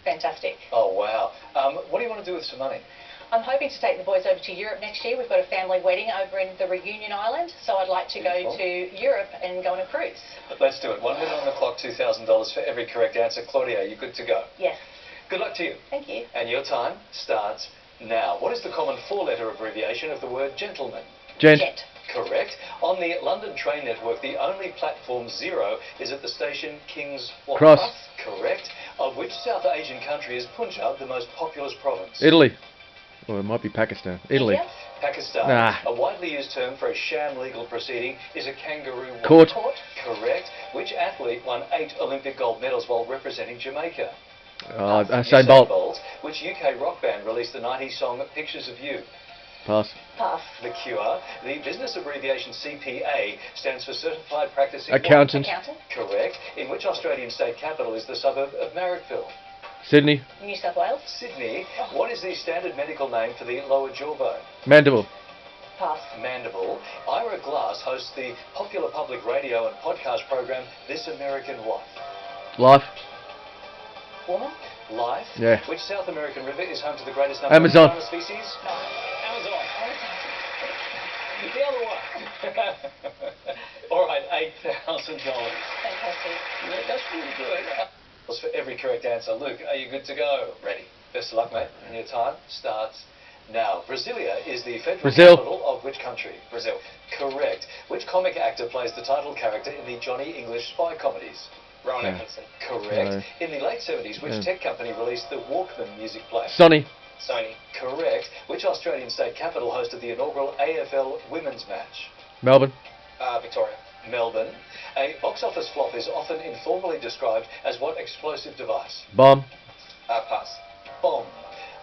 fantastic. Oh, wow. What do you want to do with some money? I'm hoping to take the boys over to Europe next year. We've got a family wedding over in the Reunion Island, so I'd like to go to Europe and go on a cruise. Let's do it. 1 minute on the clock, $2,000 for every correct answer. Claudia, are you good to go? Yes. Good luck to you. Thank you. And your time starts now. What is the common four-letter abbreviation of the word gentleman? Gent. Correct. On the London train network, the only platform 0 is at the station King's Cross. Correct. Of which South Asian country is Punjab the most populous province? Italy. Or it might be Pakistan. Italy. India? Pakistan. Nah. A widely used term for a sham legal proceeding is a kangaroo Court. Correct. Which athlete won 8 Olympic gold medals while representing Jamaica? Usain Bolt. Which UK rock band released the 90s song Pictures of You? Pass. Pass. The Cure. The business abbreviation CPA stands for Certified Practicing Accountant. Correct. In which Australian state capital is the suburb of Marrickville? Sydney. New South Wales. Sydney. What is the standard medical name for the lower jawbone? Mandible. Pass. Mandible. Ira Glass hosts the popular public radio and podcast program This American What? Life. Woman. Life. Yeah. Which South American river is home to the greatest number Amazon. of species? No. Amazon. The other one. All right, $8,000. Fantastic. Yeah, that's really good. For every correct answer. Luke, are you good to go? Ready. Best of luck, mate. And your time starts now. Brasilia is the federal capital of which country? Brazil. Correct. Which comic actor plays the title character in the Johnny English spy comedies? Rowan Atkinson. Correct. In the late 70s, which tech company released the Walkman music player? Sony. Correct. Which Australian state capital hosted the inaugural AFL women's match? Melbourne. Victoria. Melbourne. A box office flop is often informally described as what explosive device? Bomb. Pass. Bomb.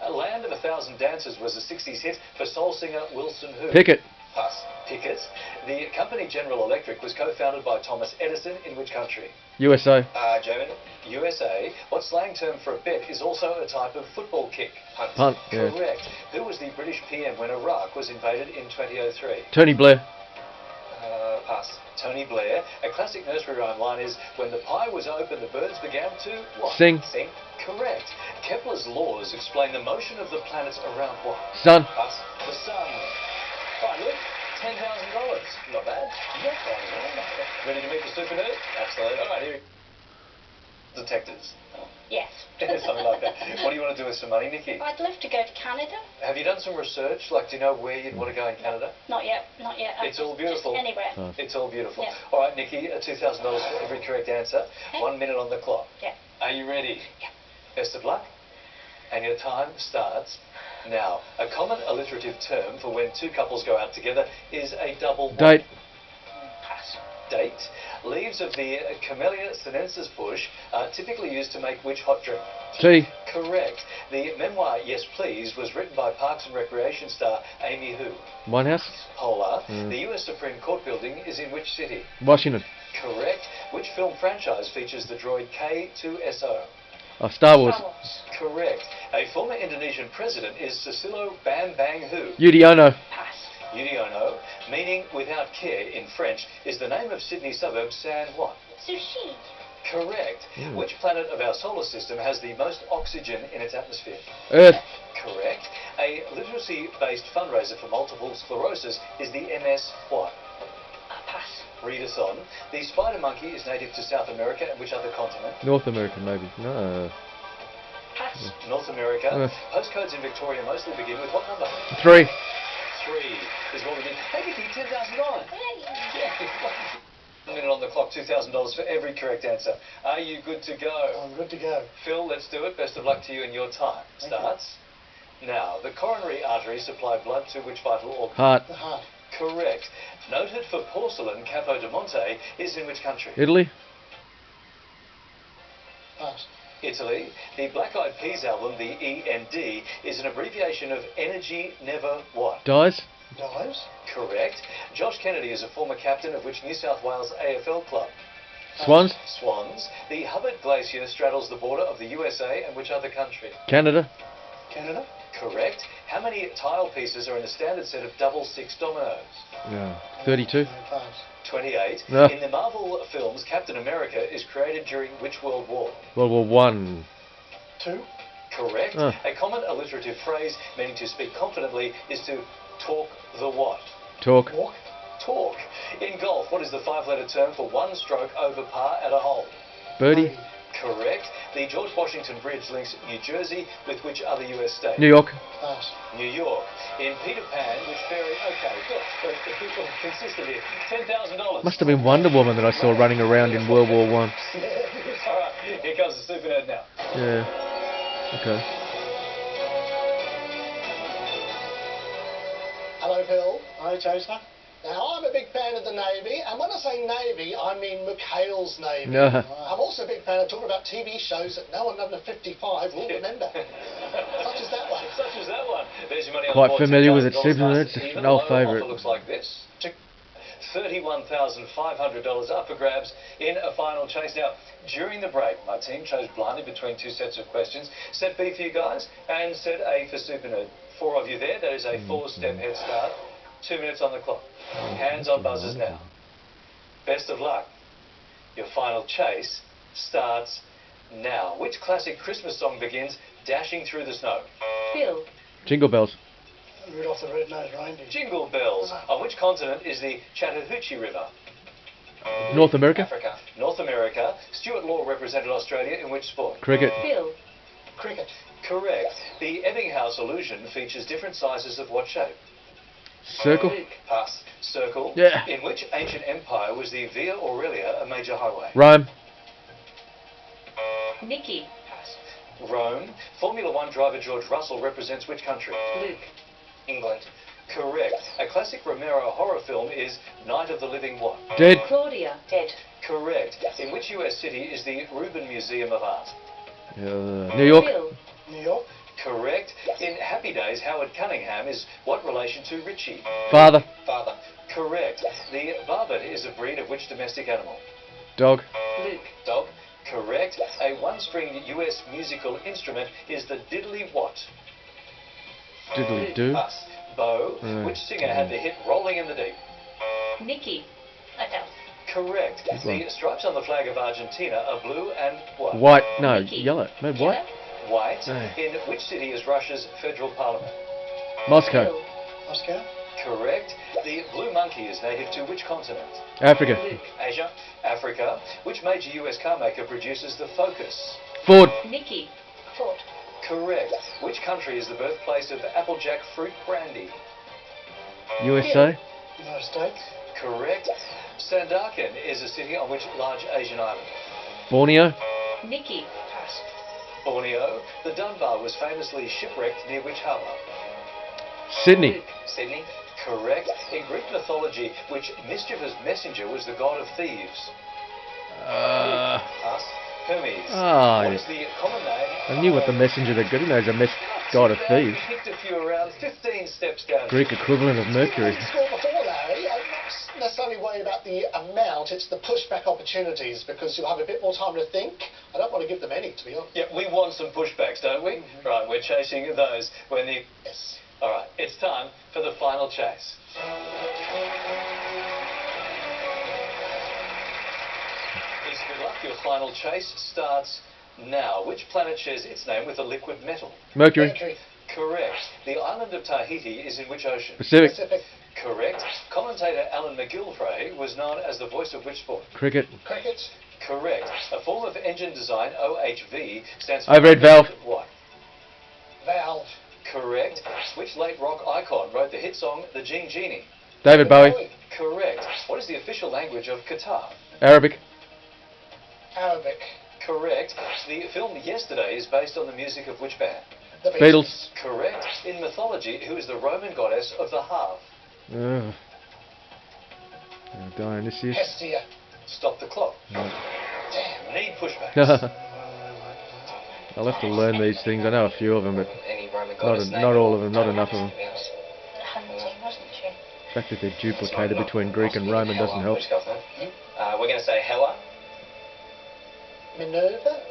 A Land of a Thousand Dancers was a 60s hit for soul singer Wilson who? Pickett. Pass. Pickett. The company General Electric was co-founded by Thomas Edison in which country? USA. Germany. USA. What slang term for a bet is also a type of football kick? Punt. Yeah. Correct. Who was the British PM when Iraq was invaded in 2003? Tony Blair. Pass. Tony Blair. A classic nursery rhyme line is, when the pie was open, the birds began to what? Sing. Sing. Correct. Kepler's laws explain the motion of the planets around what? Sun. Pass. The sun. Right, Luke. $10,000. Not bad. Not bad. Ready to meet the SuperNerd? Absolutely. All right, here. Detectives. Yes. Something like that. What do you want to do with some money, Nikki? I'd love to go to Canada. Have you done some research? Like, do you know where you'd want to go in Canada? Not yet. It's all beautiful. Just anywhere. It's all beautiful. Yeah. All right, Nikki, $2,000 for every correct answer. Okay. 1 minute on the clock. Yeah. Are you ready? Yeah. Best of luck. And your time starts now. A common alliterative term for when two couples go out together is a double Date. Pass. Date. Leaves of the Camellia sinensis bush are typically used to make which hot drink? Tea. Correct. The memoir Yes Please was written by Parks and Recreation star Amy who? Winehouse. Poehler. The US Supreme Court building is in which city? Washington. Correct. Which film franchise features the droid K2SO? Star Wars. Correct. A former Indonesian president is Susilo Bambang who? Yudhoyono. Pass. Yudhoyono, meaning without care in French, is the name of Sydney suburb San what? Sushi. Correct. Which planet of our solar system has the most oxygen in its atmosphere? Earth. Correct. A literacy-based fundraiser for multiple sclerosis is the MS what? Pass. Read us on. The spider monkey is native to South America and which other continent? North America, maybe. No. Pass. North America. Postcodes in Victoria mostly begin with what number? 3. 3 is what we need. Hey, Nikki, $10,000. Hey. 1 minute on the clock, $2,000 for every correct answer. Are you good to go? I'm good to go. Phil, let's do it. Best of luck to you and your time. Starts now. The coronary arteries supply blood to which vital organ? Heart. The heart. Correct. Noted for porcelain, Capo di Monte is in which country? Italy. Pass. Italy. The Black Eyed Peas album, the END, is an abbreviation of Energy Never What? Dies. Dies. Correct. Josh Kennedy is a former captain of which New South Wales AFL club? Swans. Swans. The Hubbard Glacier straddles the border of the USA and which other country? Canada. Canada. Correct. How many tile pieces are in a standard set of double six dominoes? Yeah. 32. Pass. 28. No. In the Marvel films, Captain America is created during which World War? World War One. 2. Correct. Oh. A common alliterative phrase meaning to speak confidently is to talk the what? Talk. Walk. Talk. In golf, what is the 5-letter term for one stroke over par at a hole? Birdie. Correct. The George Washington Bridge links New Jersey with which other US state? New York. Pass. New York. In Peter Pan, which fairy... Okay, good. But the people consistent here. $10,000. Must have been Wonder Woman that I saw running around in World War One. All right, here comes the SuperNerd now. Yeah. Okay. Hello, Phil. Hi, Chaser. Now, I'm a big fan of the Navy, and when I say Navy, I mean McHale's Navy. No. I'm also a big fan of talking about TV shows that no one under 55 will remember. Such as that one. Such as that one. There's your money on Quite the board. familiar with it, $10,000 SuperNerd. plus. It's Even an old low favourite. offer looks like this. $31,500 up for grabs in a final chase. Now, during the break, my team chose blindly between two sets of questions. Set B for you guys and set A for SuperNerd. 4 of you there. That is a 4-step head start. 2 minutes on the clock. Hands on buzzers now. Best of luck. Your final chase starts now. Which classic Christmas song begins dashing through the snow? Phil. Jingle bells. Rudolph the Red-Nosed Reindeer. Jingle bells. On which continent is the Chattahoochee River? North America. Africa. North America. Stuart Law represented Australia in which sport? Cricket. Phil. Cricket. Correct. The Ebbinghaus illusion features different sizes of what shape? Circle. Pass. Circle. Yeah. In which ancient empire was the Via Aurelia a major highway? Rome. Nikki. Rome. Formula One driver George Russell represents which country? Luke. England. Correct. A classic Romero horror film is Night of the Living what? Dead. Claudia. Dead. Correct. In which US city is the Rubin Museum of Art? New York. Phil. New York. Correct. In Happy Days, Howard Cunningham is what relation to Richie? Father. Father. Correct. The barbet is a breed of which domestic animal? Dog. Luke. Dog. Correct. A one-stringed US musical instrument is the diddly what? Diddly do. Pass. Bow. Which singer had the hit Rolling in the Deep? Nikki. Okay. Correct. The stripes on the flag of Argentina are blue and what? White. No, Nikki. yellow. Maybe white. White. No. In which city is Russia's federal parliament? Moscow. Phil. Moscow. Correct. The blue monkey is native to which continent? Africa. Luke. Asia. Africa. Which major US car maker produces the Focus? Ford. Nikki. Ford. Correct. Which country is the birthplace of Applejack fruit brandy? USA. United States. Correct. Sandakan is a city on which large Asian island? Borneo. Nikki. Borneo. The Dunbar was famously shipwrecked near which harbour? Sydney. Luke. Sydney. Correct. In Greek mythology, which mischievous messenger was the god of thieves? Pass. Hermes. Ah, What is the common name? I knew what the messenger that got in there is a god of thieves. You picked a few around 15 steps down. Greek equivalent of Mercury. You scored before, Larry. I'm not necessarily worried about the amount, it's the pushback opportunities, because you'll have a bit more time to think. I don't want to give them any, to be honest. Yeah, we want some pushbacks, don't we? Right, we're chasing those when the... Yes. All right, it's time for the final chase. East, good luck. Your final chase starts now. Which planet shares its name with a liquid metal? Mercury. Mercury. Correct. The island of Tahiti is in which ocean? Pacific. Pacific. Correct. Commentator Alan McGilvray was known as the voice of which sport? Cricket. Cricket. Correct. A form of engine design, OHV, stands for... Overhead valve. What? Valve. Correct. Which late rock icon wrote the hit song The Gene Genie? David Bowie. Correct. What is the official language of Qatar? Arabic. Arabic. Correct. The film Yesterday is based on the music of which band? The Beatles. Correct. In mythology, who is the Roman goddess of the hearth? Ugh. Dionysius. Hestia. Stop the clock. Right. Damn. Need pushbacks. I'll have to learn these things. I know a few of them, but Any Roman goddess name not all of or them, not enough of them. something else? Hunting, wasn't she? The fact that they're duplicated between Greek and Roman doesn't help. Which go for that? We're going to say Hella. Minerva?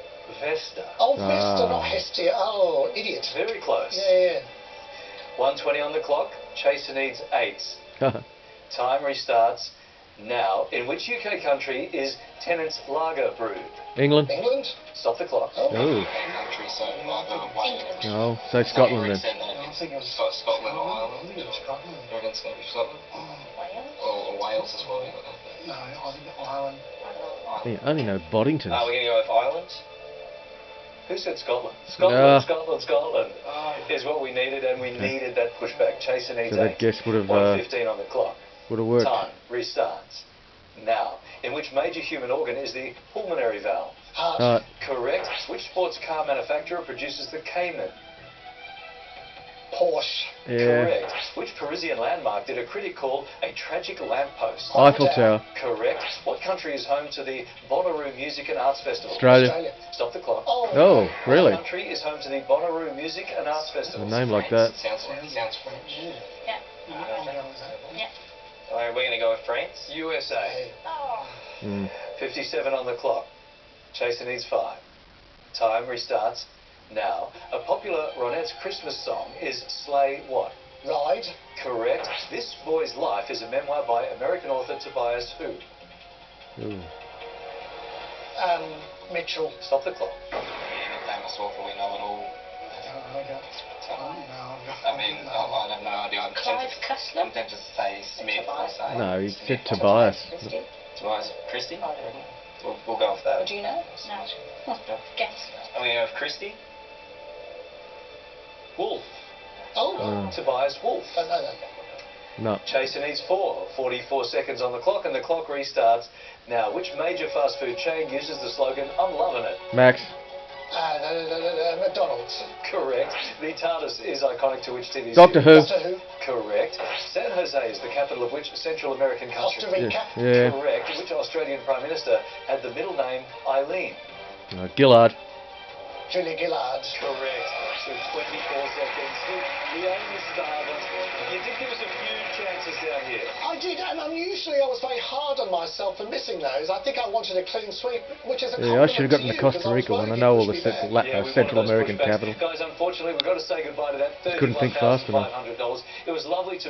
Vesta. Oh, Vesta, Ah. not Hestia. Oh, idiot. Very close. Yeah. 1:20 on the clock. Chaser needs 8. Time restarts Now, in which UK country is Tennent's Lager brewed? England? England? Stop the clock. Oh. Country, so either Wales. No, say Scotland then. I think it was Scotland or I Ireland. think it was Scotland. You reckon it's going to be Scotland? Or Wales as well. No, I think Ireland. I only know Boddington. We're going to go with Ireland. Who said Scotland? Scotland, No. Scotland is what we needed, and we needed that pushback. Chaser needs So 8. that guess would have 1:15 on the clock. worked. Time restarts. Now, in which major human organ is the pulmonary valve? Heart. Correct. Which sports car manufacturer produces the Cayman? Porsche. Yeah. Correct. Which Parisian landmark did a critic call a tragic lamppost? Eiffel Tower. Correct. What country is home to the Bonnaroo Music and Arts Festival? Australia. Stop the clock. Oh, really? What country is home to the Bonnaroo Music and Arts A Festival? name like that. Sounds French. Yeah. Alright, we're going to go with France. USA. Mm. 57 on the clock. Chaser needs 5. Time restarts now. A popular Ronettes Christmas song is Sleigh what? Ride. Correct. This Boy's Life is a memoir by American author Tobias who? Ooh. Mitchell. Stop the clock. Yeah, famous author, we know it all. I mean, I have no idea. I'm Clive Cussler? tempted to say Smith or say. No, he said Tobias. Tobias Christie? I don't know. We'll go with that. Would you know? No. Guess. Are we going with Christie? Wolf. Oh. Tobias Wolf. I don't know that. No. Chaser needs 4. 44 seconds on the clock, and the clock restarts. Now, which major fast food chain uses the slogan, I'm loving it? Max. McDonald's. Correct. The TARDIS is iconic to which TV Doctor series? Who. Doctor Who. Correct. San Jose is the capital of which Central American country? Costa Rica. Yeah. Correct. Which Australian Prime Minister had the middle name Eileen? Gillard. Julia Gillard. Correct. So 24 seconds. The only starter. You did give us a few chances down here. I did, and unusually I was very hard on myself for missing those. I think I wanted a clean sweep, which is a Yeah, I should have compliment gotten the to you, Costa 'cause I was Rica one. I worried know you'd all the push me there. We wanted Central those American pushbacks. capital. Guys, unfortunately, we've got to say goodbye to that Couldn't think fast enough. $31,500. It was lovely to meet